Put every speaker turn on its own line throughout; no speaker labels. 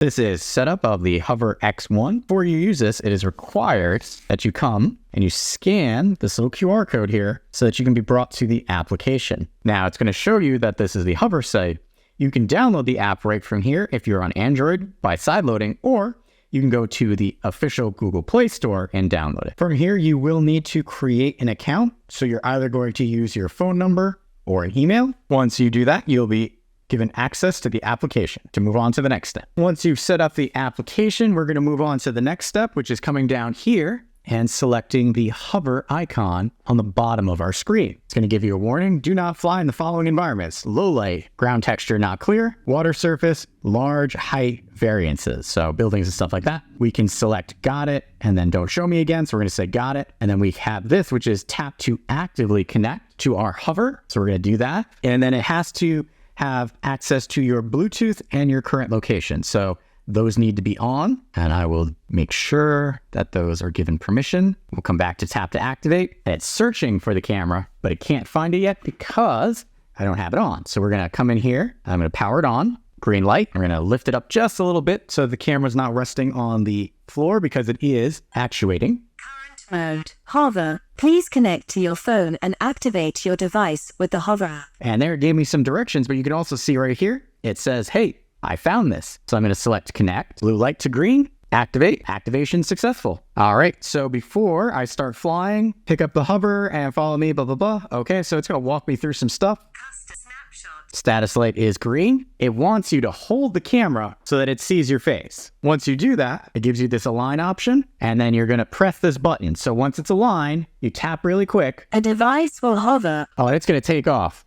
This is setup of the Hover X1. Before you use this, it is required that you come and you scan this little QR code here so that you can be brought to the application. Now it's going to show you that this is the Hover site. You can download the app right from here if you're on Android by sideloading, or you can go to the official Google Play Store and download it. From here, you will need to create an account. So you're either going to use your phone number or an email. Once you do that, you'll be given access to the application to move on to the next step. Once you've set up the application, we're going to move on to the next step, which is coming down here and selecting the hover icon on the bottom of our screen. It's going to give you a warning. Do not fly in the following environments: low light, ground texture not clear, water surface, large height variances. So buildings and stuff like that. We can select got it and then don't show me again. So we're going to say got it. And then we have this, which is tap to actively connect to our hover. So we're going to do that. And then it has to have access to your Bluetooth and your current location. So those need to be on, and I will make sure that those are given permission. We'll come back to tap to activate, and it's searching for the camera, but it can't find it yet because I don't have it on. So we're gonna come in here, I'm gonna power it on, green light. We're gonna lift it up just a little bit so the camera's not resting on the floor because it is actuating.
Mode, hover. Please connect to your phone and activate your device with the hover app.
And there it gave me some directions, but you can also see right here, it says, hey, I found this. So I'm going to select connect, blue light to green, activate, activation successful. All right, so before I start flying, pick up the hover and follow me, blah, blah, blah. Okay, so it's going to walk me through some stuff. Status light is green. It wants you to hold the camera so that it sees your face. Once you do that, it gives you this align option, and then you're going to press this button. So once it's aligned, you tap really quick.
A device will hover.
Oh, it's going to take off.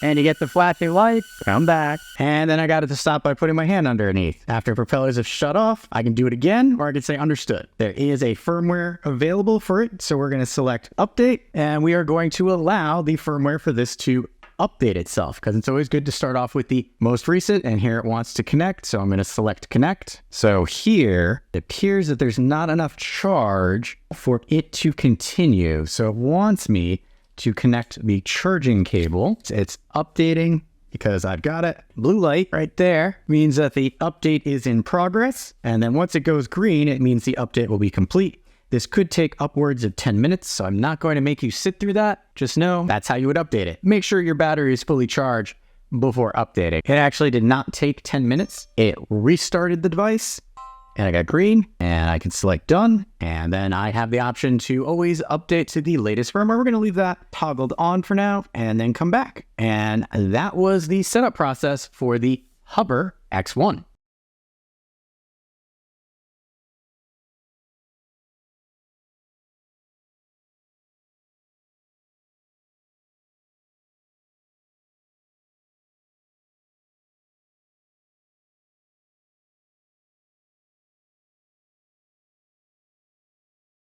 And you get the flashing light, come back. And then I got it to stop by putting my hand underneath. After propellers have shut off, I can do it again, or I can say understood. There is a firmware available for it. So we're going to select update, and we are going to allow the firmware for this to update itself, because it's always good to start off with the most recent, and here it wants to connect, so I'm going to select connect. So here it appears that there's not enough charge for it to continue, so it wants me to connect the charging cable. It's updating because I've got it. Blue light right there means that the update is in progress, and then once it goes green, it means the update will be complete. This could take upwards of 10 minutes, so I'm not going to make you sit through that. Just know that's how you would update it. Make sure your battery is fully charged before updating. It actually did not take 10 minutes. It restarted the device, and I got green, and I can select done, and then I have the option to always update to the latest firmware. We're going to leave that toggled on for now, and then come back. And that was the setup process for the Hover X1.